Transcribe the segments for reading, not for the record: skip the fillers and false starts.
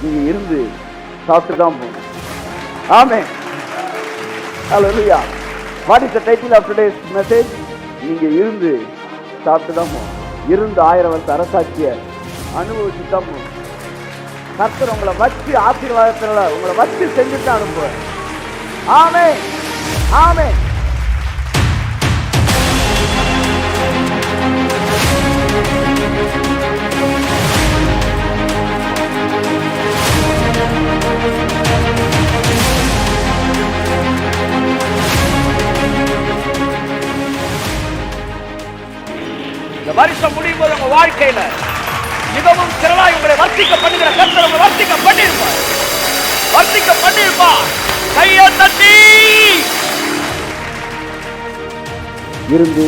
நீங்க இருந்து சாப்பிட்டு தான் போகணும். Amen. Hallelujah. What is the title of today's message? நீங்க இருந்து சாப்பிட்டு தான் போகணும். இருந்து 1000 வருஷ அரசாட்சிய அனுபவிச்சு தான் போகணும். கர்த்தர் உங்களை வச்சு ஆசீர்வாதத்தினால உங்களை வச்சு செஞ்சுட்டு தான் அனுப்புவார். ஆமென். ஆமென். இந்த வருஷம் முடியும் போது உங்க வாழ்க்கையில மிகவும் திரளாய் உங்களை வர்த்திக்க பண்ணுகிற கர்த்தர் உங்களை வர்த்திக்க பண்ணிருப்பார். வர்த்திக்க பண்ணிருப்பார். கையை தட்டி இருந்து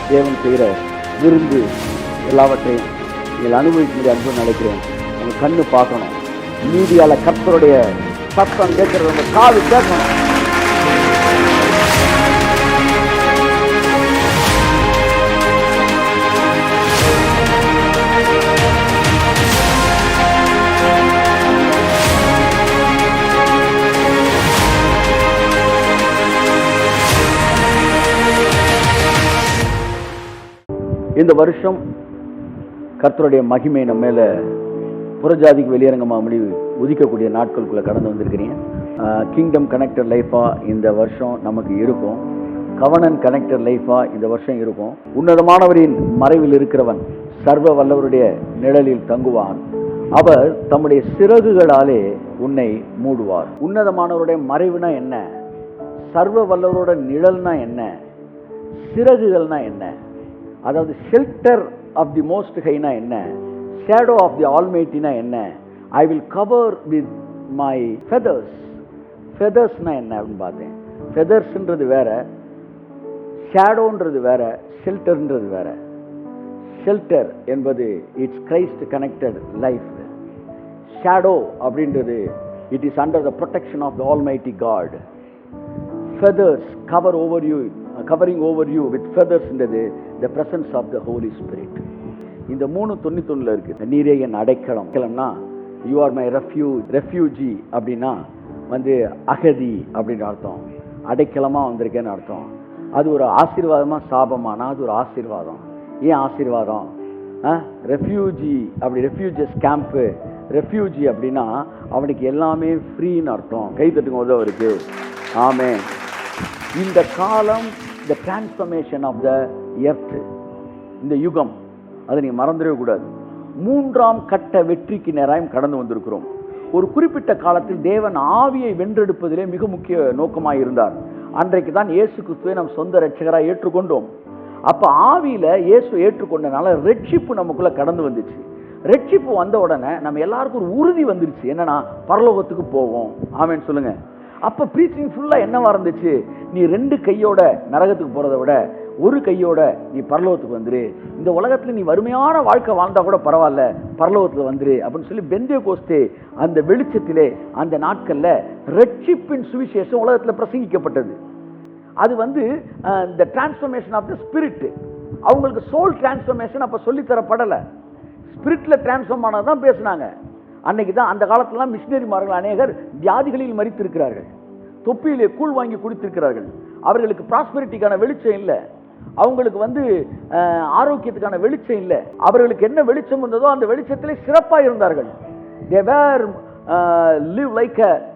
தேவன் செய்கிற விருந்து எல்லாவற்றையும் நீங்கள் அனுபவிக்க அன்பு நினைக்கிறேன். உங்க கண்ணு பார்க்கணும். மீதியால கர்த்தருடைய சத்தம் கேட்கறது உங்க காது கேட்கணும். இந்த வருஷம் கர்த்தருடைய மகிமை நம்ம மேல புறஜாதிக்கு வெளியரங்கமாக உதிக்கக்கூடிய நாட்களுக்குள்ள கடந்து வந்திருக்கிறீங்க. கிங்டம் கனெக்டட் லைஃபா இந்த வருஷம் நமக்கு இருக்கும். கவனன் கனெக்டட் லைஃபா இந்த வருஷம் இருக்கும். உன்னதமானவரின் மறைவில் இருக்கிறவன் சர்வ வல்லவருடைய நிழலில் தங்குவான். அவர் தம்முடைய சிறகுகளாலே உன்னை மூடுவார். உன்னதமானவருடைய மறைவுனா என்ன? சர்வ வல்லவரோட நிழல்னா என்ன? சிறகுகள்னா என்ன? அதாவது ஷெல்டர் ஆஃப் தி மோஸ்ட் ஹைனா என்ன? ஷேடோ ஆஃப் தி ஆல்மைட்டினா என்ன? I will cover with my feathers. ஃபெதர்ஸ்னா என்ன அப்படின்னு பார்த்தேன். ஃபெதர்ஸ்ன்றது வேற, ஷேடோன்றது வேற, ஷெல்டர்ன்றது வேற. ஷெல்டர் என்பது it's Christ connected life. Shadow அப்படின்றது it is under the protection of the almighty God. Feathers cover over you, covering over you with feathers என்றது the presence of the Holy Spirit. இந்த 3:91 இருக்கு. நீரே என் அடைக்கலம்னா you are my refuge, refugee அப்படின்னா அகதி அப்படின்னு அர்த்தம். அடைக்கலமா வந்திருக்கேன்னு அர்த்தம். அது ஒரு ஆசீர்வாதமா சாபமானா? அது ஒரு ஆசீர்வாதம். ஏன் ஆசீர்வாதம்? ரெஃப்யூஜி அப்படி ரெஃப்யூஜஸ் கேம்ப்பு. ரெஃப்யூஜி அப்படின்னா அவனுக்கு எல்லாமே ஃப்ரீன்னு அர்த்தம். கை தட்டுங்க உதவருக்கு. ஆமென். இந்த காலம் the transformation of the earth, இந்த யுகம், அதை நீங்க மறந்துடவே கூடாது. 3ஆம் கட்ட வெற்றிக்கு நேராயம் கடந்து வந்திருக்கிறோம். ஒரு குறிப்பிட்ட காலத்தில் தேவன் ஆவியை வென்றெடுப்பதிலே மிக முக்கிய நோக்கமாக இருந்தார். அன்றைக்கு தான் இயேசு கிறிஸ்துவை நம் சொந்த இரட்சகராக ஏற்றுக்கொண்டோம். அப்ப ஆவியில இயேசு ஏற்றுக்கொண்டனால ரட்சிப்பு நமக்குள்ள கடந்து வந்துச்சு. ரட்சிப்பு வந்த உடனே நம்ம எல்லாருக்கும் ஒரு உறுதி வந்துருச்சு. என்னன்னா பரலோகத்துக்கு போவோம். ஆமென் சொல்லுங்க. அப்ப ப்ரீச்சிங் ஃபுல்லா என்னவா இருந்துச்சு? நீ 2 கையோட நரகத்துக்கு போறதை விட 1 கையோட நீ பரலோகத்துக்கு வந்துரு. இந்த உலகத்துல நீ வறுமையான வாழ்க்கை வாழ்ந்தா கூட பரவாயில்ல, பரலோகத்துல வந்துரு அப்படின்னு சொல்லி பெந்தேகோஸ்தே அந்த வெளிச்சத்திலே அந்த நாட்கள்ல ரட்சிப்பின் சுவிசேஷம் உலகத்துல பிரசங்கிக்கப்பட்டது. அது the transformation of the spirit. அவங்களுக்கு சோல் டிரான்ஸ்ஃபர்மேஷன் அப்ப சொல்லி தரப்படல. ஸ்பிரிட்ல டிரான்ஸ்ஃபார்ம் ஆனதான் பேசினாங்க. அன்னைக்கு தான் அந்த காலத்துல மிஷினரிமார்கள் அநேகர் வியாதிகளில் மரித்திருக்கிறார்கள். தொப்பியிலே கூழ் வாங்கி குடித்திருக்கிறார்கள். அவர்களுக்கு ப்ராஸ்பெரிட்டிக்கான வெளிச்சம் இல்லை. அவங்களுக்கு ஆரோக்கியத்துக்கான வெளிச்சம் இல்லை. அவர்களுக்கு என்ன வெளிச்சம் இருந்ததோ அந்த வெளிச்சத்திலே சிறப்பாக இருந்தார்கள்.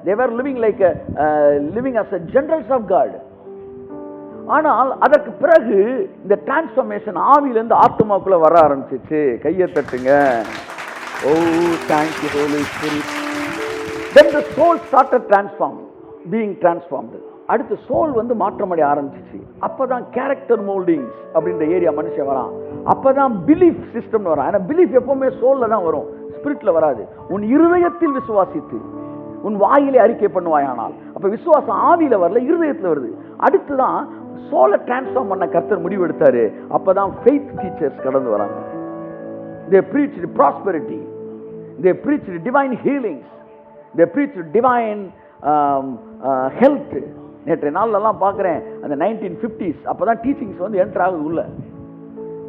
they were living as a generals of God. ஆனால் அதற்கு பிறகு இந்த டிரான்ஸ்ஃபர்மேஷன் ஆவியிலிருந்து ஆத்மாக்குள்ள வர ஆரம்பிச்சிச்சு. கையை தட்டுங்க. Oh, thank you, Holy Spirit. Then the soul started being transformed. அடுத்து சோல் மாற்றமடைய ஆரம்பிச்சிச்சு. அப்பதான் கேரக்டர் மோல்டிங்ஸ் அப்படின்ற ஏரியா மனுஷன் வரான். அப்பதான் பிலீஃப் சிஸ்டம் வரான். ஏன்னா பிலீஃப் எப்பவுமே சோல்ல தான் வரும், ஸ்பிரிட்ல வராது. உன் இருதயத்தில் விசுவாசித்து உன் வாயிலே அறிக்கை பண்ணுவாயானால், அப்ப விசுவாசம் ஆவியில வரல, இருதயத்துல வருது. அடுத்துதான் சோலை டிரான்ஸ்ஃபார்ம் பண்ண கர்த்தர் முடிவு எடுத்தாரு. அப்பதான் ஃபெய்த் டீச்சர்ஸ் கடந்து வராங்க. They preached prosperity. They preached divine healings. They preached divine health. நேற்றைய நாள்லாம் பார்க்குறேன் அந்த 1950s அப்பதான் டீச்சிங்ஸ் என்டர் ஆகுது உள்ள.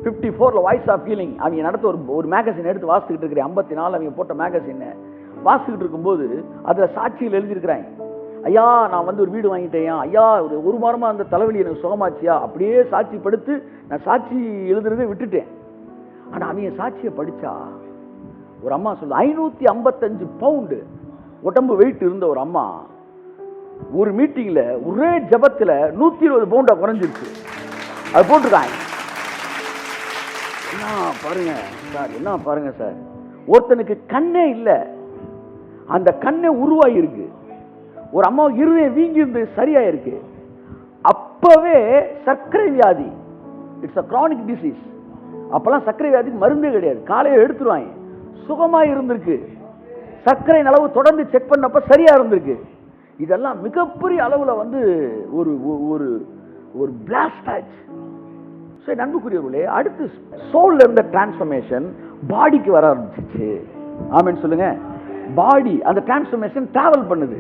54ல் வாய்ஸ் ஆஃப் ஹீலிங் அவங்க நடத்த ஒரு மேகசின் எடுத்து வாசிச்சுக்கிட்டு இருக்கிறேன். 54 அவங்க போட்ட மேகசின். வாசிக்கிட்டு இருக்கும்போது அதில் சாட்சியில் எழுதியிருக்கிறாங்க, ஐயா நான் வந்து ஒரு வீடு வாங்கிட்டேன், ஐயா ஒரு வாரமாக அந்த தலைவலி எனக்கு சுகமாச்சியா, அப்படியே சாட்சி படுத்து நான் சாட்சி எழுதுறதை விட்டுட்டேன். ஆனால் அவங்க சாட்சியை படித்தா ஒரு அம்மா சொல்ல 555 பவுண்டு உடம்பு வெயிட் இருந்த ஒரு அம்மா ஒரு மீட்டிங்கில் ஒரே ஜபத்தில் 120 பவுண்டா குறைஞ்சிருச்சு. அது போட்டிருக்காங்க. என்ன பாருங்க சார், என்ன பாருங்க சார், ஒருத்தனுக்கு கண்ணே இல்லை, அந்த கண்ணே உருவாயிருக்கு. ஒரு அம்மா இருதயம் வீங்கி இருந்து சரியாயிருக்கு. அப்பவே சர்க்கரை வியாதி, இட்ஸ் அ கிரானிக் டிசீஸ். அப்பெல்லாம் சர்க்கரை வியாதிக்கு மருந்தே கிடையாது, காலையை எடுத்துருவாங்க, சுகமா இருந்திருக்கு. சர்க்கரை அளவு தொடர்ந்து செக் பண்ணப்ப சரியா இருந்திருக்கு. இதெல்லாம் மிகப்பெரிய அளவுல வந்து ஒரு ஒரு ஒரு பிளாஸ்ட் ஆச்சு. நண்புக்குரியவர்களே, அடுத்து சோல்ல இருந்த டிரான்ஸ்ஃபர்மேஷன் பாடிக்கு வர ஆரம்பிச்சிச்சு. ஆமென் சொல்லுங்க. பாடி அந்த டிரான்ஸ்ஃபர்மேஷன் டிராவல் பண்ணுது.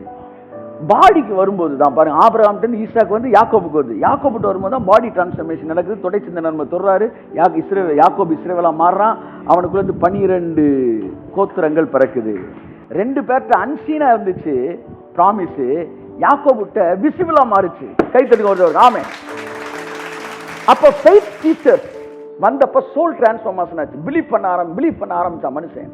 பாடிக்கு வரும்போது தான் பாருங்க, ஆபிரகாம் ஈசாக்கு வந்து யாக்கோபுக்கு வருது. யாக்கோபுட்டு வரும்போது தான் பாடி டிரான்ஸ்ஃபர்மேஷன் நடக்குது. தொடை சிந்த நன்மை தொடுறாரு. யாக்கோபு இஸ்ரவேலா மாறுறான். அவனுக்குள்ள இருந்து 12 கோத்திரங்கள் பிறக்குது. 2 பேர்ட்ட அன்சீனா இருந்துச்சு ப்ராமிஸ், யாக்கோபுட்ட விசிபிளா மாறுச்சு. கைத்தட்டுங்க ஒரு ஆமென். அப்ப ஃபெய்த் டீச்சர்ஸ் வந்தப்ப சோல் டிரான்ஸ்ஃபர்மேஷன் ஆச்சு. பிலீவ் பண்ண ஆரம்பிச்சான் மனுஷன்,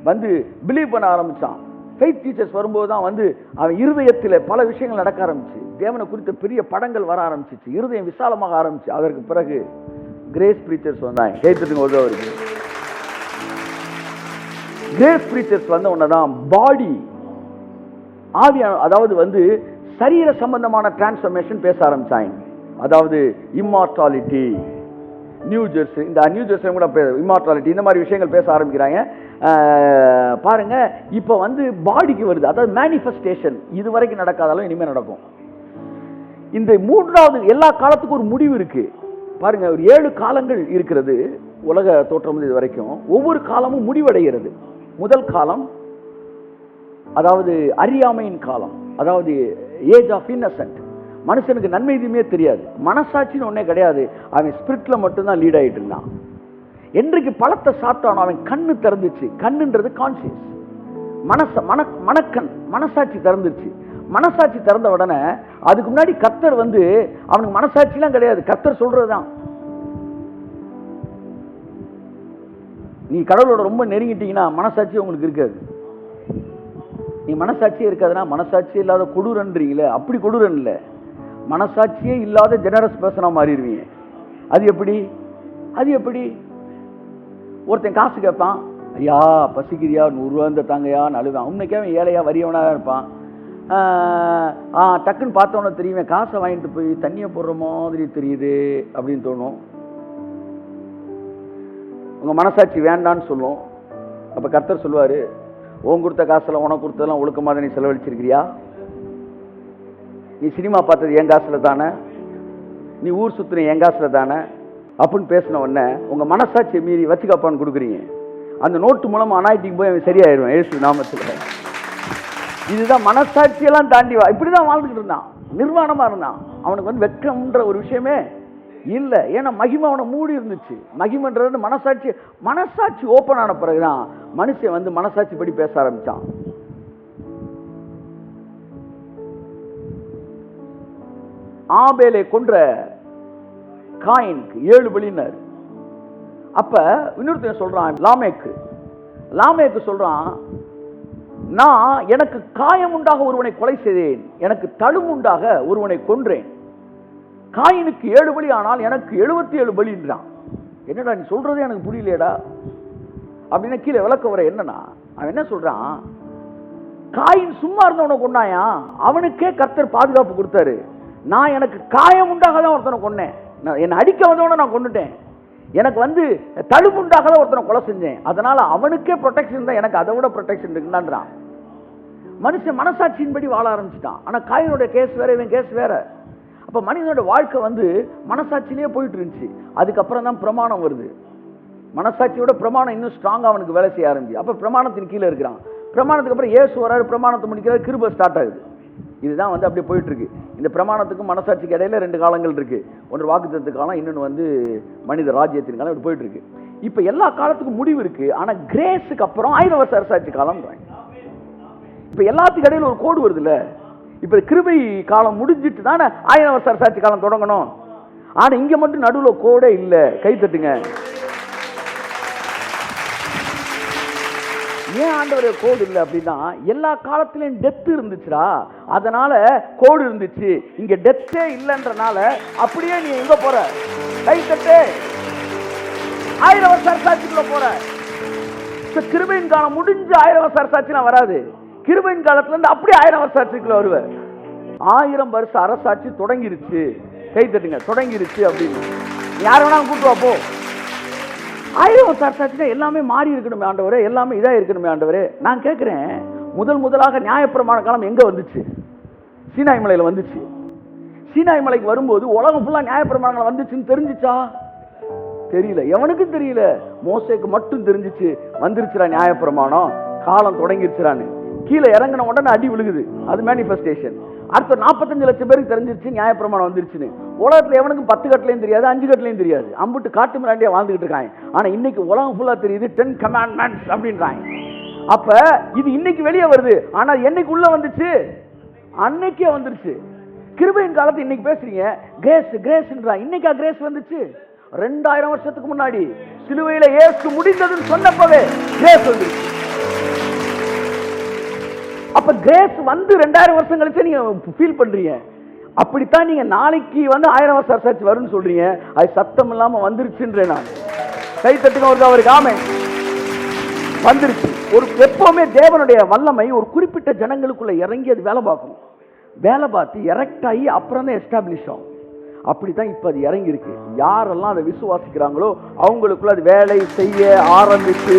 வந்து பிலீவ் பண்ண ஆரம்பிச்சான். ஃபெய்த் டீச்சர்ஸ் வரும்போது தான் வந்து அவன் இருதயத்தில் பல விஷயங்கள் நடக்க ஆரம்பிச்சு. தேவனை குறித்த பெரிய படங்கள் வர ஆரம்பிச்சிச்சு. இருதயம் விசாலமாக ஆரம்பிச்சு. அதற்கு பிறகு கிரேஸ் பிரீச்சர்ஸ் வந்தாங்க. கைத்தட்டுங்க உதவுறது. கிரேஸ் பிரீச்சர்ஸ் வந்த உடனே தான் பாடி ஆவியான, அதாவது வந்து சரீர சம்பந்தமான டிரான்ஸ்ஃபர்மேஷன் பேச ஆரம்பிச்சாங்க. அதாவது இம்மார்டாலிட்டி, நியூ ஜெர்சி, இந்த நியூ ஜெர்சி கூட இம்மார்டாலிட்டி, இந்த மாதிரி விஷயங்கள் பேச ஆரம்பிக்கிறாங்க. பாருங்க, இப்போ வந்து பாடிக்கு வருது. அதாவது மேனிஃபெஸ்டேஷன் இது வரைக்கும் நடக்காதாலும் இனிமேல் நடக்கும். இந்த 3வது எல்லா காலத்துக்கும் ஒரு முடிவு இருக்கு. பாருங்க, ஒரு 7 காலங்கள் இருக்கிறது உலக தோற்றம் இது வரைக்கும். ஒவ்வொரு காலமும் முடிவடைகிறது. முதல் காலம் அதாவது அறியாமையின் காலம், அதாவது ஏஜ் ஆஃப் இன்னசென்ட். மனுஷனுக்கு நன்மை எதுவுமே தெரியாது, மனசாட்சின்னு ஒன்னே கிடையாது. அவன் ஸ்பிரிட்ல மட்டும்தான் லீட் ஆகிட்டு இருந்தான். என்றைக்கு பழத்தை சாப்பிட்டானோ அவன் கண்ணு திறந்துச்சு. கண்ணுன்றது கான்சியஸ், மனக்கண், மனசாட்சி திறந்துச்சு. மனசாட்சி திறந்த உடனே அதுக்கு முன்னாடி கர்த்தர் வந்து அவனுக்கு மனசாட்சிலாம் கிடையாது, கர்த்தர் சொல்றதுதான். நீ கடவுளோட ரொம்ப நெருங்கிட்டீங்கன்னா மனசாட்சி உங்களுக்கு இருக்காது. நீ மனசாட்சியே இருக்காதுன்னா மனசாட்சியே இல்லாத கொடூரன்றீங்களே, அப்படி கொடூரன் இல்லை, மனசாட்சியே இல்லாத ஜெனரஸ் பர்சனா மாறிடுவீங்க. அது எப்படி? ஒருத்தன் காசு கேட்பான், ஐயா பசிக்கிறியா, 100 ரூபா இந்த தாங்கயான்னு அழுவான். உன்னைக்கே அவன் ஏழையா வரியவனாக இருப்பான். டக்குன்னு பார்த்தோன்னே தெரியுமே, காசை வாங்கிட்டு போய் தண்ணியை போடுற மாதிரி தெரியுது அப்படின்னு தோணும். உங்கள் மனசாட்சி வேண்டான்னு சொல்லும். அப்போ கர்த்தர் சொல்லுவார், உன் கொடுத்த காசில் உனக்கு கொடுத்ததெல்லாம் ஒழுக்கமாக நீ செலவழிச்சிருக்கிறியா? நீ சினிமா பார்த்தது என் காசில் தானே, நீ ஊர் சுற்றுன என் காசில் தானே அப்படின்னு பேசின உடனே உங்கள் மனசாட்சியை மீறி வச்சுக்காப்பான்னு கொடுக்குறீங்க. அந்த நோட்டு மூலமாக அனாய்ட்டிக்கு போய் அவன் சரியாயிடுவான் இயேசு நாமத்தில். இதுதான் மனசாட்சியெல்லாம் தாண்டி இப்படி தான் வாழ்ந்துக்கிட்டு இருந்தான், நிர்வாணமாக இருந்தான். அவனுக்கு வந்து வெட்கம்ன்ற ஒரு விஷயமே இல்லை. ஏன்னா மகிமை அவனை மூடி இருந்துச்சு. மகிமைன்றது மனசாட்சி ஓப்பன் ஆன பிறகுதான் மனுஷன் வந்து மனசாட்சி படி பேச ஆரம்பிச்சான். ஆபேலை கொன்ற காயினுக்கு 7 பலினார். அப்ப இன்னொருத்தன் சொல்றான், லாமேக்கு சொல்றான், நான் எனக்கு காயம் உண்டாக ஒருவனை கொலை செய்தேன், எனக்கு தழும் உண்டாக ஒருவனை கொன்றேன். காயினுக்கு 7 பலி, ஆனால் எனக்கு 77 பலின்றான். என்னடா நீ சொல்றதே எனக்கு புரியலையடா அப்படின்னா கீழே விளக்க வர என்னன்னா, அவன் என்ன சொல்றான், காயின் சும்மா இருந்தவனை கொண்டாயா, அவனுக்கே கர்த்தர் பாதுகாப்பு கொடுத்தாரு. நான் எனக்கு காயம் உண்டாக தான் ஒருத்தனை கொன்னேன், என்னை அடிக்க வந்தவன நான் கொண்டுட்டேன், எனக்கு வந்து தழும்புண்டாக தான் ஒருத்தனை கொலை செஞ்சேன், அதனால அவனுக்கே ப்ரொடெக்ஷன் தான், எனக்கு அதை விட ப்ரொடெக்ஷன் இருக்குன்றான். மனுஷன் மனசாட்சியின்படி வாழ ஆரம்பிச்சுட்டான். ஆனா காயினுடைய கேஸ் வேற, இவன் கேஸ் வேற. அப்ப மனிதனோட வாழ்க்கை வந்து மனசாட்சியிலேயே போயிட்டு இருந்துச்சு. அதுக்கப்புறம் தான் பிரமாணம் வருது. மனசாட்சியோட பிரமாணம் இன்னும் ஸ்ட்ராங்கா அவனுக்கு வேலை செய்ய ஆரம்பிச்சு. அப்ப பிரமாணத்தின் கீழே இருக்கிறான். பிரமாணத்துக்கு அப்புறம் இயேசு வராரு, பிரமாணத்தை முடிக்கிறார், கிருபை ஸ்டார்ட் ஆகுது. இதுதான் வந்து அப்படியே போயிட்டு இருக்கு. இந்த பிரமாணத்துக்கும் மனசாட்சிக்கு இடையில 2 காலங்கள் இருக்கு. ஒன்று வாக்குத்தத்த காலம், இன்னொன்று வந்து மனித ராஜ்யத்தின் காலம். இப்படி போயிட்டு இருக்கு. இப்ப எல்லா காலத்துக்கும் முடிவு இருக்கு. ஆனா கிரேஸுக்கு அப்புறம் 1000 வருஷ அரசாட்சி காலம். இப்ப எல்லாத்துக்கு இடையில ஒரு கோடு வருது இல்ல. இப்ப கிருபை காலம் முடிஞ்சிட்டு தானே 1000 வருஷ அரசாட்சி காலம் தொடங்கணும். ஆனா இங்க மட்டும் நடுவுல கோடே இல்ல. கை தட்டுங்க. ஏன் ஆண்டவரே கோடு இல்லை அப்படின்னா, எல்லா காலத்திலையும் டெத் இருந்துச்சுடா, அதனால கோடு இருந்துச்சு. இங்க டெத்தே இல்லைன்றனால அப்படியே நீ எங்க போற? கை தட்டு. 1000 வருஷ அரசாட்சிக்குள்ள போற. கிருபையின் காலம் முடிஞ்சு 1000 வருஷ அரசாட்சிலாம் வராது. கிருபையின் காலத்துல இருந்து அப்படியே 1000 வருஷ அரசாட்சிக்குள்ள வருவ. 1000 வருஷ அரசாட்சி தொடங்கிருச்சு. கை தட்டுங்க. தொடங்கிருச்சு அப்படின்னு யார வேணாலும் கூட்டு வாப்போ. 1000 வருஷ அரசாட்சினா எல்லாமே மாறி இருக்கணுமே ஆண்டவரே, எல்லாமே இதா இருக்கணுமே ஆண்டவரே. நான் கேட்கிறேன், முதலாக நியாயப்பிரமாண காலம் எங்க வந்துச்சு? சீனாய் மலையில வந்துச்சு. சீனாய் மலைக்கு வரும்போது உலகம் ஃபுல்லா நியாயப்பிரமாணங்கள் வந்துச்சுன்னு தெரிஞ்சிச்சா? தெரியல. எவனுக்கும் தெரியல. மோசேக்கு மட்டும் தெரிஞ்சிச்சு, வந்துருச்சுடா நியாயப்பிரமாணம், காலம் தொடங்கிருச்சுடான்னு. கீழே இறங்கின உடனே அடி விழுகுது. அது மேனிஃபெஸ்டேஷன். அடுத்த 45 லட்சம் பேருக்கு தெரிஞ்சிருச்சு நியாயப்பிரமாணம் வந்துருச்சுன்னு. உலகத்துல எவனுக்கும் 10 கட்டளையும் தெரியாது, 5 கட்டளையும் தெரியாது. அம்புட்டு காட்டு மிராண்டியா வாழ்ந்துகிட்டு இருக்காங்க. ஆனா இன்னைக்கு உலகம் ஃபுல்லா தெரியுது 10 கமாண்ட்மெண்ட்ஸ் அப்படின்றாங்க. அப்ப இது இன்னைக்கு வெளியே வருது. ஆனா என்னைக்கு உள்ள வந்துச்சு? அன்னைக்கே வந்துருச்சு. கிருபையின் காலத்தை இன்னைக்கு பேசுறீங்க, கிரேஸ் கிரேஸ்ன்றா. இன்னைக்கா கிரேஸ் வந்துச்சு? 2000 வருஷத்துக்கு முன்னாடி சிலுவையில இயேசு முடிந்ததுன்னு சொன்னப்பவே கிரேஸ் வந்துருச்சு. அப்ப கிரேஸ் வந்து 2000 வருஷம் கழிச்சு நீங்க ஃபீல் பண்றீங்க. அப்படித்தான் நீங்க நாளைக்கு வந்து 1000 வருஷ அரசாட்சி வரும்னு சொல்றீங்க. அது சத்தம் இல்லாம வந்துருச்சுன்றேன் நான். கை தட்டுங்க ஒரு அவருக்கு. ஆமென். வந்துருச்சு. ஒரு எப்பவுமே தேவனுடைய வல்லமை ஒரு குறிப்பிட்ட ஜனங்களுக்குள்ள இறங்கி அது வேலை பார்க்கும். வேலை பார்த்து எரெக்ட் ஆகி அப்புறம் தான் எஸ்டாப்ளிஷ் ஆகும். அப்படித்தான் இப்ப அது இறங்கி இருக்கு. யாரெல்லாம் அதை விசுவாசிக்கிறாங்களோ அவங்களுக்குள்ள அது வேலை செய்ய ஆரம்பித்து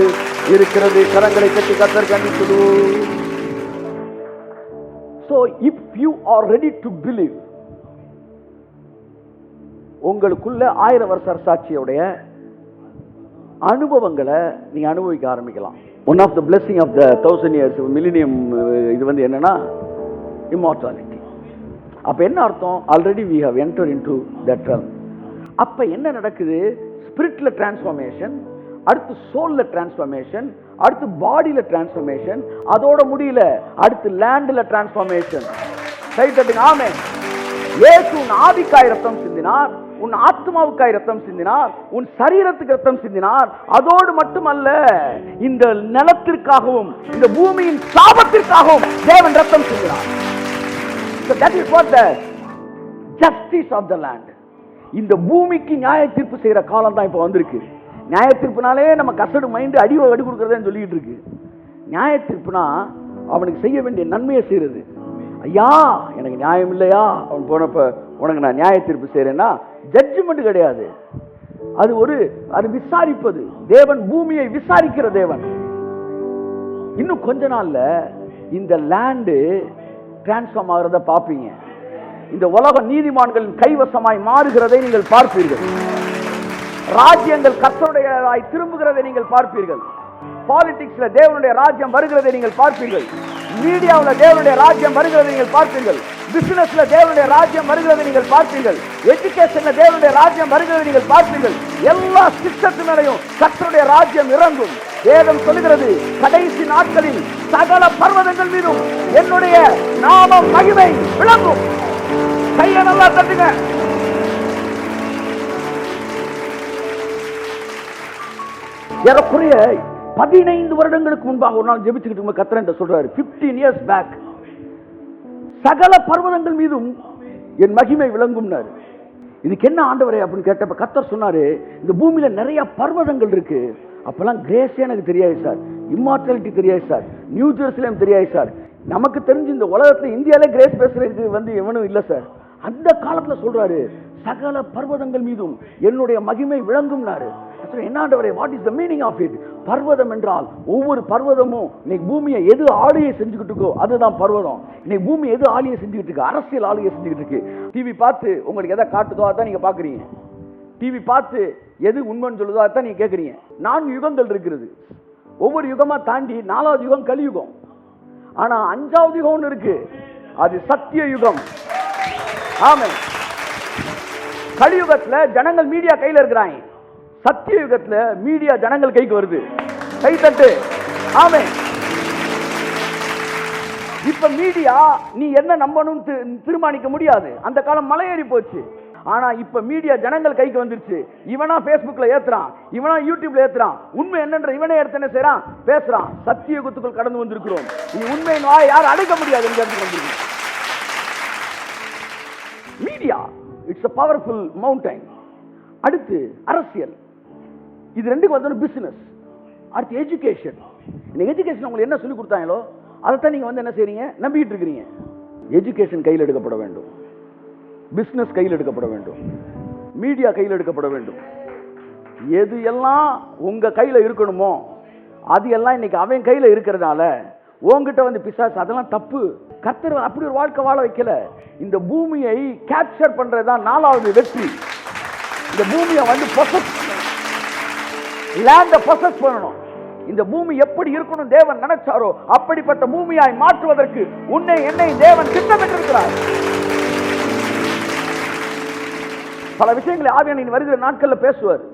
இருக்கிறது. கரங்களை கட்டி கத்தர் கண்டித்து. So if you are ready to believe, உங்களுக்குள்ள 1000 வருஷ அரசாட்சியோடைய அனுபவங்களை நீங்க அனுபவிக்க ஆரம்பிக்கலாம். One of the blessing of the 1000 years millennium இது வந்து என்னன்னா immortality. அப்ப என்ன அர்த்தம்? Already we have entered into that realm. அப்ப என்ன நடக்குது? ஸ்பிரிட்ல டிரான்ஸ்ஃபர்மேஷன், அடுத்து சோல்ல டிரான்ஸ்ஃபர்மேஷன், அடுத்து பாடியில டிரான்ஸ்ஃபர்மேஷன், அதோட முடியல அடுத்து லேண்ட்ல டிரான்ஸ்ஃபர்மேஷன். கை தட்டுங்க. ஆமென். இயேசு உன் ஆவிக்காய் ரத்தம் சிந்தினார், உன் ஆத்மாவுக்காய் ரத்தம் சிந்தினார், உன் சரீரத்துக்கு ரத்தம் சிந்தினார். அதோடு மட்டுமல்ல, இந்த நிலத்திற்காகவும் இந்த பூமியின் சாபத்திற்காகவும் தேவன் ரத்தம் சிந்தினார். So that is what the justice of the land. இந்த பூமிக்கு நியாய தீர்ப்பு செய்யற காலம் தான் இப்ப வந்திருக்கு. நியாய தீர்ப்புனாலே நம்ம கசடு மைண்டு அடி கொடுக்கறதுன்னு சொல்லிட்டு இருக்கு. நியாய தீர்ப்புனா அவனுக்கு செய்ய வேண்டிய நன்மையை செய்யறது. ஐயா எனக்கு நியாயம் இல்லையா அவன் போனப்ப உனக்கு நான் நியாய தீர்ப்பு செய்யறேன்னா ஜட்ஜ்மெண்ட் கிடையாது. அது விசாரிப்பது. தேவன் பூமியை விசாரிக்கிற தேவன். இன்னும் கொஞ்ச நாள்ல இந்த லேண்டு டிரான்ஸ்ஃபார்ம் ஆகிறத பார்ப்பீங்க. இந்த உலகம் நீதிமான்களின் கைவசமாய் மாறுகிறதை நீங்கள் பார்ப்பீர்கள். ராஜ்யங்கள் கர்த்தருடையதாய் திரும்புகிறதை நீங்கள் பார்ப்பீர்கள். பாலிடிக்ஸ்ல தேவனுடைய ராஜ்யம் வருகிறதை நீங்கள் பார்ப்பீர்கள். மீடியாவில் தேவனுடைய ராஜ்யம் வருகிறதை நீங்கள் பார்ப்பீர்கள். பிசினஸ்ல தேவனுடைய ராஜ்யம் வருகிறதை நீங்கள் பார்ப்பீர்கள். எஜுகேஷன்ல தேவனுடைய ராஜ்யம் வருகிறதை நீங்கள் பார்ப்பீர்கள். எல்லா சிஸ்டத்தினாலையும் கர்த்தருடைய ராஜ்யம் இறங்கும். வேதம் சொல்லுகிறது, கடைசி நாட்களில் சகல பர்வதங்கள் மீதும் என்னுடைய நாமம் மகிமை விளங்கும். கையை நல்லா தட்டுங்க. ஏறக்குறைய 15 வருடங்களுக்கு முன்பாக ஒரு நாள் ஜெபிச்சுக்கிட்டு கர்த்தர் சொல்றாரு, 15 years back, சகல பர்வதங்கள் மீதும் என் மகிமை விளங்கும்னாரு. இதுக்கு என்ன ஆண்டவரே அப்படின்னு கேட்டப்ப கர்த்தர் சொன்னாரு, இந்த பூமியில நிறைய பர்வதங்கள் இருக்கு. அப்பெல்லாம் கிரேஸே எனக்கு தெரியாது சார், இம்மார்டாலிட்டி தெரியாது சார், நியூ ஜெருசலேம் தெரியாது சார். நமக்கு தெரிஞ்சு இந்த உலகத்துல இந்தியாவிலே கிரேஸ் பேசுறதுக்கு வந்து எவனும் இல்லை சார். அந்த காலத்துல சொல்றாரு, சகல பர்வதங்கள் மீதும் என்னுடைய மகிமை விளங்கும்னாரு. என்ன ஆண்டவரே, what is the meaning of it? பர்வதம் என்றால் ஒவ்வொரு பர்வதமும் இன்னைக்கு பூமியை எது ஆளுயை செஞ்சுக்கிட்டு இருக்கோ அதுதான் பர்வதம். இன்னைக்கு பூமி எது ஆளுயை செஞ்சுக்கிட்டு இருக்கு? அரசியல் ஆளுயை செஞ்சுக்கிட்டு இருக்கு. டிவி பார்த்து உங்களுக்கு எதை காட்டுதோ அதான் நீங்க பாக்குறீங்க. டிவி பார்த்து எது உண்மைன்னு சொல்லுதோ அதான் நீங்க கேட்குறீங்க. 4 யுகங்கள் இருக்கிறது. ஒவ்வொரு யுகமா தாண்டி 4வது யுகம் கலியுகம். ஆனா 5வது யுகம் ஒன்று இருக்கு, அது சத்திய யுகம். ஆமென். கலியுகத்துல ஜனங்கள் மீடியா கையில இருக்கிறாங்க. சத்திய யுகத்துல மீடியா ஜனங்கள் கைக்கு வருது. கை தட்டு. ஆமென். இப்ப மீடியா நீ என்ன நம்பணும் தீர்மானிக்க முடியாது. அந்த காலம் மலையேறி போச்சு. ஆனா இப்ப மீடியா ஜனங்கள் கைக்கு வந்துருச்சு. இவனா Facebookல ஏத்துறான், இவனா யூடியூப்ல ஏத்துறான். உண்மை என்னன்ற இவனே எடுத்து என்ன செய்யறான், பேசுறான். சத்திய யுகத்துக்குள் கடந்து வந்திருக்கிறோம். நீ உண்மையின் வாயை யாரும் அடைக்க முடியாது. Media it's a powerful mountain. அடுத்து அரசியல். இது ரெண்டுக்கு வந்து பிசினஸ். அடுத்து எஜுகேஷன். இந்த எஜுகேஷன் உங்களுக்கு என்ன சொல்லி கொடுத்தாங்களோ அதைத்தான் நீங்க வந்து என்ன செய்றீங்க, நம்பிட்டு இருக்கிறீங்க. எஜுகேஷன் கையில் எடுக்கப்பட வேண்டும், பிசினஸ் கையில் எடுக்கப்பட வேண்டும், மீடியா கையில் எடுக்கப்பட வேண்டும். எது எல்லாம் உங்க கையில இருக்கணுமோ அது எல்லாம் இன்னைக்கு அவன் கையில இருக்கிறதால உங்ககிட்ட வந்து பிசாசு அதெல்லாம் தப்பு. கர்த்தர் அப்படி ஒரு வாழ்க்கை வாழ வைக்கல. இந்த பூமியை கேப்சர் பண்றதுதான் 4வது வெற்றி. இந்த பூமியை வந்து பொசஸ் பண்ணணும், லேண்டை பொசஸ் பண்ணணும். இந்த பூமி எப்படி இருக்கணும் தேவன் நினைச்சாரோ அப்படிப்பட்ட பூமியாய் மாற்றுவதற்கு உன்னை என்னை தேவன் திட்டமிட்டிருக்கிறார். பல விஷயங்களை ஆவியானவர் வருகிற நாட்களில் பேசுவார்.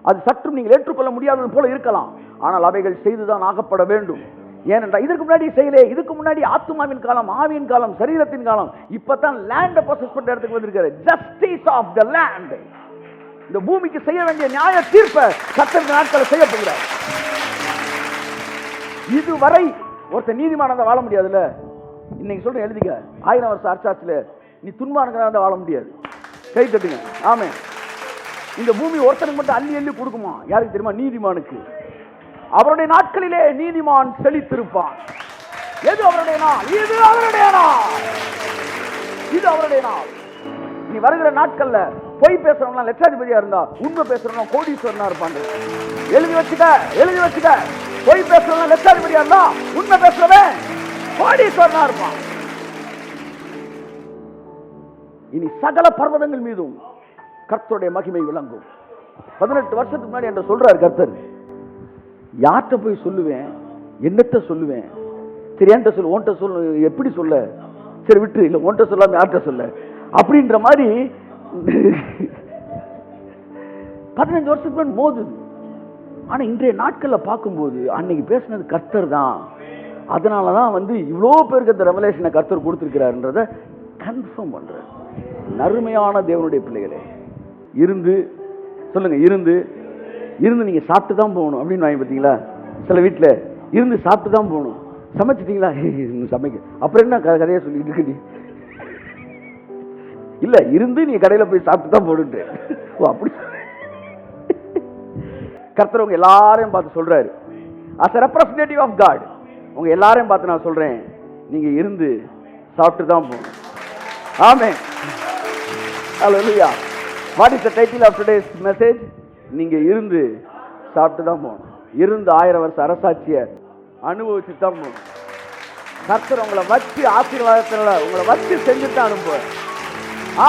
அது சற்றும் நீங்கள் ஏற்றுக்கொள்ள முடியாதது போல இருக்கலாம். ஆனால் அவைகள் செய்துதான் ஆகப்பட வேண்டும். ஏனென்றால் இதற்கு முன்னாடி செய்யலே. இதுக்கு முன்னாடி ஆத்துமாவின் காலம், ஆவியின் காலம், சரீரத்தின் காலம். இப்பதான் லேண்டை பொசஸ் பண்ற இடத்துக்கு வந்திருக்காரு. Justice of the land. இந்த பூமிக்கு செய்ய வேண்டிய நியாய தீர்ப்பை கர்த்தர் நாட்களை செய்ய போகிறார். இதுவரை ஒருத்தர் நீதிமானதை வாழ முடியாதுல்ல. இன்னைக்கு சொல்றேன், எழுதிக்க. 1000 வருஷம் அரசாட்சியில் நீ துன்பானதான் வாழ முடியாது. கை தட்டுங்க. ஆமே. இந்த பூமி ஒருத்தனுக்கு மட்டும் அள்ளி அள்ளி கொடுக்குமா? யாருக்கு தெரியுமா? நீதிமானுக்கு. அவருடைய நாட்களிலே நீதிமான் செழித்திருப்பான். எது அவருடைய நாள்? இது அவருடைய நாள். இது அவருடைய நாள். நீ வருகிற நாட்கள்ல பொய் பேசுறவங்க லட்சாதிபதியா இருந்தா உண்மை பேசுறவங்க கோடீஸ்வரனா இருப்பாங்க. எழுதி வச்சுக்க, எழுதி வச்சுக்க. பொய் பேசுறவங்க லட்சாதிபதியா இருந்தா உண்மை பேசுறவன் கோடீஸ்வரனா இருப்பான். இனி சகல பர்வதங்கள் மீதும் கர்த்தருடைய மகிமை விளங்கும். 18 வருஷத்துக்கு முன்னாடி என்று சொல்றார் கர்த்தர். யார்கிட்ட போய் சொல்லுவேன், என்னத்த சொல்லுவேன்? சரி என்கிட்ட சொல்லு, உன்கிட்ட சொல்லு. எப்படி சொல்ல? சரி விட்டு, இல்லை உன்கிட்ட சொல்லாம யார்கிட்ட சொல்ல அப்படின்ற மாதிரி 15 வருஷத்துக்கு முன்னாடி மோதுது. ஆனா இன்றைய நாட்கள்ல பார்க்கும்போது அன்னைக்கு பேசினது கர்த்தர் தான். அதனாலதான் வந்து இவ்வளோ பேருக்கு அந்த ரெவலேஷனை கர்த்தர் கொடுத்திருக்கிறாருன்றத கன்ஃபார்ம் பண்ற. நறுமையான தேவனுடைய பிள்ளைகளே, இருந்து சொல்லுங்க, இருந்து இருந்து நீங்க சாப்பிட்டு தான் போகணும் அப்படின்னு வாங்கி பார்த்தீங்களா? சில வீட்டில் இருந்து சாப்பிட்டு தான் போகணும். சமைச்சிட்டீங்களா? சமைக்க. அப்புறம் என்ன கதையா சொல்லிட்டு இருக்கு? இல்ல, இருந்து நீங்க கடையில போய் சாப்பிட்டு தான் போடுட்டு. ஓ அப்படி கர்த்தர் உங்க எல்லாரையும் பார்த்து சொல்றாரு. as a representative of God உங்க எல்லாரையும் பார்த்து நான் சொல்றேன், நீங்க இருந்து சாப்பிட்டு தான் போகணும். ஆமென். ஹalleluya. What is the title of today's message? நீங்க இருந்து சாப்பிட்டு தான் போகணும். இருந்து 1000 வருஷ அரசாட்சியை அனுபவிச்சு தான் போகணும். கர்த்தர் உங்களை வச்சு ஆசீர்வாதத்தினால உங்களை வச்சு செஞ்சுட்டு அனுப்புவார்.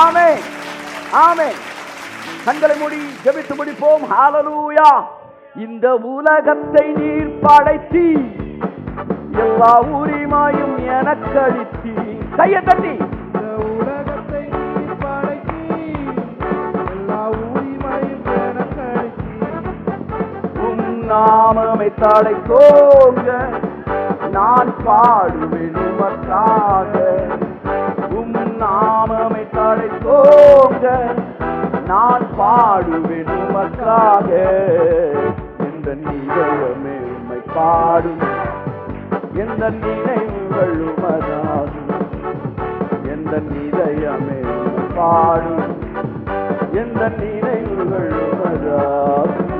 ஆமென், ஆமென். கண்களை மூடி ஜெபித்து முடிப்போம். ஹalleluya. இந்த உலகத்தை நீர் படைத்தி எல்லா உரிமையும் எனக்கு அளித்தி. கையை தட்டி. இந்த உலகத்தை நீர் படைத்தி எல்லா உரிமையும் எனக்கு அளித்தி. உம் நாமமே தழைத்தோங்க நான் பாடுவேன் உமக்காக. உம் நாமமே தழைத்தோங்க நான் பாடுவேன் உமக்காக. எந்த நிகழ்வுமே உம்மை பாடும், எந்த நினைவுகள் உமதாகும். எந்த இதயமே உம்மை பாடும், எந்த நினைவுகள் உமதாகும்.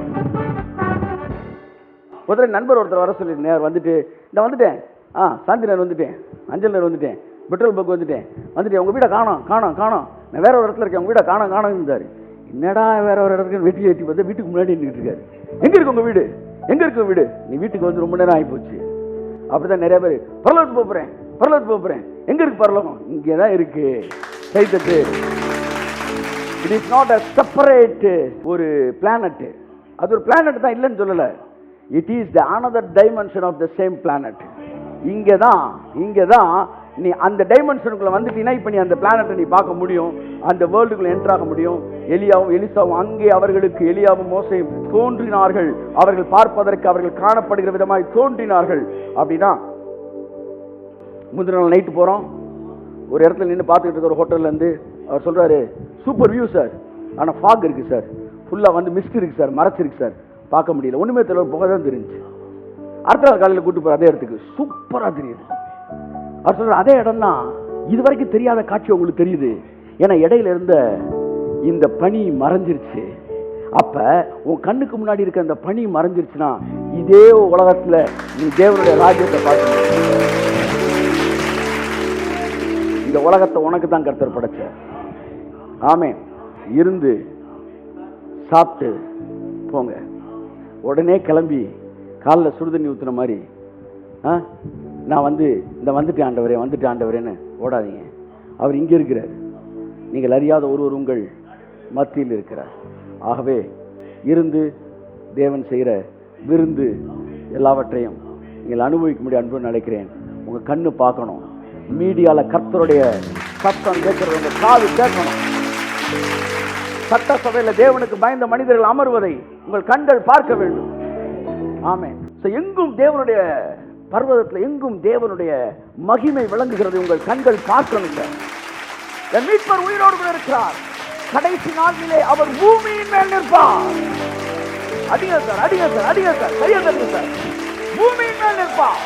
முதல்ல நண்பர் ஒருத்தர் வர சொல்லி நேர் வந்துட்டு, இந்த வந்துட்டேன், சாந்தி நேர் வந்துட்டேன், அஞ்சல் நேர் வந்துட்டேன், பெட்ரோல் பங்க் வந்துட்டேன், உங்கள் வீடை காணோம் காணோம் காணோம், நான் வேற ஒரு இடத்துல இருக்கேன், உங்கள் வீடை காணோம் காணோம் இருந்தார். என்னடா வேற ஒரு இடத்துக்கு வெட்டி வெட்டி பார்த்தா வீட்டுக்கு முன்னாடி நின்றுட்டு இருக்காரு. எங்கே இருக்கு உங்கள் வீடு? எங்கே இருக்கு வீடு? நீ வீட்டுக்கு வந்து ரொம்ப நேரம் ஆகிப்போச்சு. அப்படிதான் நிறைய பேர் பரலோகத்துக்கு போகிறேன், பரலோகத்துக்கு போகிறேன். எங்கே இருக்கு பரலோகம்? இங்கே தான் இருக்கு. கைத்தட்டு. It is not a separate ஒரு பிளானட். அது ஒரு பிளானட் தான், இல்லைன்னு சொல்லலை. It is the another dimension of the same planet. இங்கே தான் நீ அந்த டைமென்ஷனுக்குள்ள வந்துட்டீங்கன்னா இப்போ நீ அந்த பிளானட்டை நீ பார்க்க முடியும், அந்த வேர்ல்டுக்குள்ள என்டர் ஆக முடியும். எலியாவும் எலிசாவும் அங்கே அவர்களுக்கு எலியாவும் மோசேயும் தோன்றினார்கள். அவர்கள் பார்ப்பதற்கு அவர்கள் காணப்படுகிற விதமாய் தோன்றினார்கள். அப்படின்னா முந்தின நாள் நைட்டு போகிறோம், ஒரு இடத்துல நின்று பார்த்துக்கிட்டு இருக்க ஒரு ஹோட்டல்லேருந்து அவர் சொல்கிறாரு, சூப்பர் வியூ சார், ஆனால் ஃபாக் இருக்குது சார், ஃபுல்லாக வந்து மிஸ்ட் இருக்குது சார், மறைச்சிருக்கு சார், பார்க்க முடியல, ஒன்றுமே தெரியல, புகை தான் தெரிஞ்சு. அடுத்த நாள் காலையில் கூட்டு போகிற அதே இடத்துக்கு சூப்பராக தெரியுது. அவர் சொல்கிறார், அதே இடம் தான், இது வரைக்கும் தெரியாத காட்சி உங்களுக்கு தெரியுது, ஏன்னா இடையில இருந்த இந்த பனி மறைஞ்சிருச்சு. அப்ப உன் கண்ணுக்கு முன்னாடி இருக்க அந்த பனி மறைஞ்சிருச்சுன்னா இதே உலகத்துல நீ தேவனுடைய ராஜ்யத்தை பார்க்க. இந்த உலகத்தை உனக்கு தான் கர்த்தர் படைச்ச. ஆமென். இருந்து சாப்பிட்டு போங்க. உடனே கிளம்பி காலில் சுடுதண்ணி ஊத்துன மாதிரி நான் வந்துட்டேன் ஆண்டவரேன்னு ஓடாதீங்க. அவர் இங்கே இருக்கிறார். நீங்கள் அறியாத ஒருவர் உங்கள் மத்தியில் இருக்கிறார். ஆகவே இருந்து தேவன் செய்கிற விருந்து எல்லாவற்றையும் நீங்கள் அனுபவிக்க முடியும் அன்பு நினைக்கிறேன். உங்கள் கண்ணு பார்க்கணும், மீடியாவில் கர்த்தருடைய சத்தம் கேட்கறது உங்கள் காது கேட்கணும். சட்டசபையில் தேவனுக்கு பயந்த மனிதர்கள் அமர்வதை உங்கள் கண்கள் பார்க்க வேண்டும். ஆமென். எங்கும் தேவனுடைய பர்வதத்தில் எங்கும் தேவனுடைய மகிமை விளங்குகிறது உங்கள் கண்கள் பார்க்கணும். என் மீட்பர் உயிரோடு இருக்கிறார். கடைசி நாளிலே அவர் பூமியின் மேல் நிற்பார். அடிங்க சார், அடிங்க சார், அடிங்க சார், கையை தட்டு சார். பூமியின் மேல் நிற்பார்,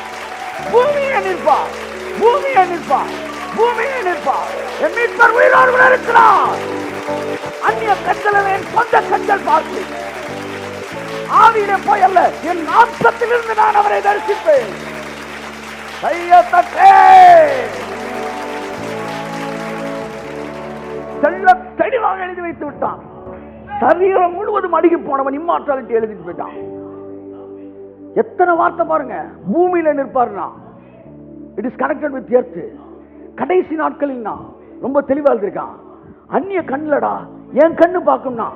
பூமியை நிற்பார், பூமியை நிற்பார், பூமியை நிற்பார். என் மீட்பர் உயிரோடு இருக்கிறார். அந்நிய கண்கள் என் சொந்த கண்கள் பார்த்து ஆவியிலே போய் அல்ல, என் நாட்டத்திலிருந்து நான் அவரை தரிசிப்பேன். கையை தட்டே தெள்ள தெளிவாக எழுதி வைத்து விட்டான். சரீரம் முழுவதும் அடிக்கி போனவன் இம்மார்டாலிட்டி எழுதிட்டு போயிட்டான். எத்தனை வார்த்தை பாருங்க. பூமியில நிற்பார்னா it is connected with earth. கடைசி நாட்களில் ரொம்ப தெளிவா எழுதிருக்கான். அந்நிய கண்ணுலடா, என் கண்ணு பார்க்கும்னா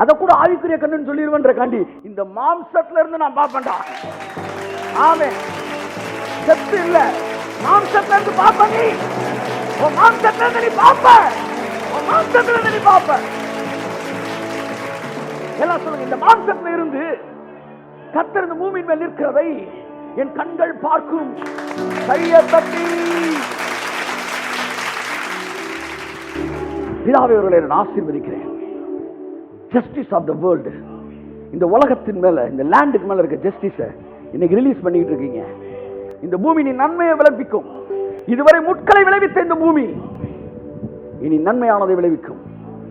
அதை கூட ஆவிக்குரிய கண்ணுன்னு சொல்லிடுவேன்ற காண்டி இந்த மாம்சத்துல இருந்து நான் பார்ப்பேன்டா. ஆமென். செத்து இல்ல, மாம்சத்துல இருந்து பார்ப்ப. நீ மாம்சத்துல இருந்து நீ பார்ப்ப, மாம்சத்துல இருந்து நீ பார்ப்ப. எல்லாம் சொல்லுங்க. இந்த மாம்சத்துல இருந்து கர்த்தர் இந்த பூமியின் மேல் நிற்கிறதை என் கண்கள் பார்க்கும். கையை தட்டி பிதாவே அவர்களை நான் ஆசீர்வதிக்கிறேன். ஜஸ்டிஸ் ஆஃப் த வேர்ல்டு, இந்த உலகத்தின் மேல, இந்த லேண்டுக்கு மேல இருக்க ஜஸ்டிஸை இன்னைக்கு ரிலீஸ் பண்ணிட்டு இருக்கீங்க. இந்த பூமி நீ நன்மையை விளைவிக்கும். இதுவரை முட்களை விளைவித்த இந்த பூமி இனி நன்மையானதை விளைவிக்கும்.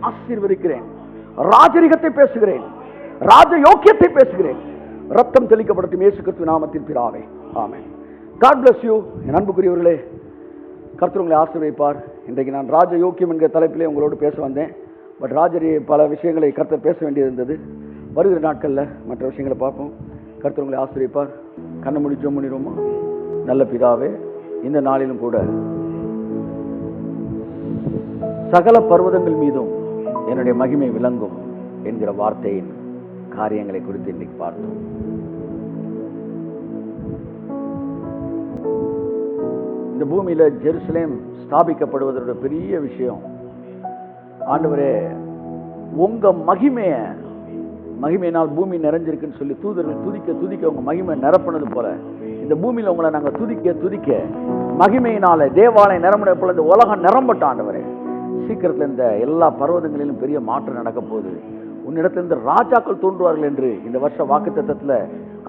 ஆசீர்வதிக்கிறேன். ராஜரிகத்தை பேசுகிறேன், ராஜ யோக்கியத்தை பேசுகிறேன். ரத்தம் தெளிக்கப்படட்டும் இயேசு கிறிஸ்து நாமத்தில் பிதாவே. ஆமென். God bless you. என் அன்புக்குரியவர்களே, கர்த்தர் உங்களை ஆசீர்வதிப்பார். இன்றைக்கு நான் ராஜ யோக்கியம் என்கிற தலைப்பிலே உங்களோடு பேச வந்தேன். பட் பல விஷயங்களை கர்த்தர் பேச வேண்டியிருந்தது. வருகிற நாட்களில் மற்ற விஷயங்களை பார்ப்போம். கர்த்தர் உங்களை ஆசீர்வதிப்பார். கண்ணை மூடி ஜெபம் பண்ணிடுவோமா? நல்ல பிதாவே, இந்த நாளிலும் கூட சகல பர்வதங்கள் மீதும் என்னுடைய மகிமை விளங்கும் என்கிற வார்த்தையின் காரியங்களை குறித்து இன்னைக்கு பார்த்தோம். இந்த பூமியில ஜெருசலேம் ஸ்தாபிக்கப்படுவதோட பெரிய விஷயம், ஆண்டவரே உங்க மகிமையினால் பூமி நிறைஞ்சிருக்குன்னு சொல்லி தூதர்கள் துதிக்க துதிக்க உங்க மகிமை நிரப்பினது போல இந்த பூமியில உங்களை நாங்க துதிக்க துதிக்க மகிமையினால தேவாலயம் நிரம்பின போல இந்த உலகம் நிரம்பட்ட. ஆண்டவரே சீக்கிரத்துல இந்த எல்லா பர்வதங்களிலும் பெரிய மாற்றம் நடக்க போகுது. உன்னிடத்திலிருந்து ராஜாக்கள் தோன்றுவார்கள் என்று இந்த வருஷ வாக்குத்தத்தத்துல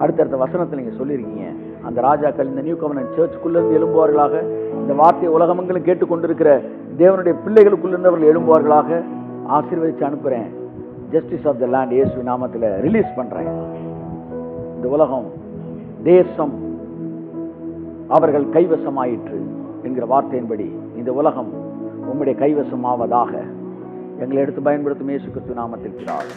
அடுத்தடுத்த வசனத்தில் நீங்க சொல்லியிருக்கீங்க. அந்த ராஜாக்கள் இந்த நியூ கவர்னன்ட் சர்ச்சுக்குள்ள இருந்து எழும்புவார்களாக. இந்த வார்த்தையை உலகமெங்கிலும் கேட்டுக்கொண்டிருக்கிற தேவனுடைய பிள்ளைகளுக்குள்ள இருந்தவர்கள் எழும்புவார்களாக. ஆசீர்வதிச்சு அனுப்புறேன். ஜஸ்டிஸ் ஆஃப் த லேண்ட் இயேசு நாமத்தில் ரிலீஸ் பண்றேன். இந்த உலகம் தேசம் அவர்கள் கைவசமாயிற்று என்கிற வார்த்தையின்படி இந்த உலகம் உம்முடைய கைவசமாவதாக எங்களை எடுத்து பயன்படுத்தும் இயேசு கிறிஸ்து நாமத்தில் பிதாவே.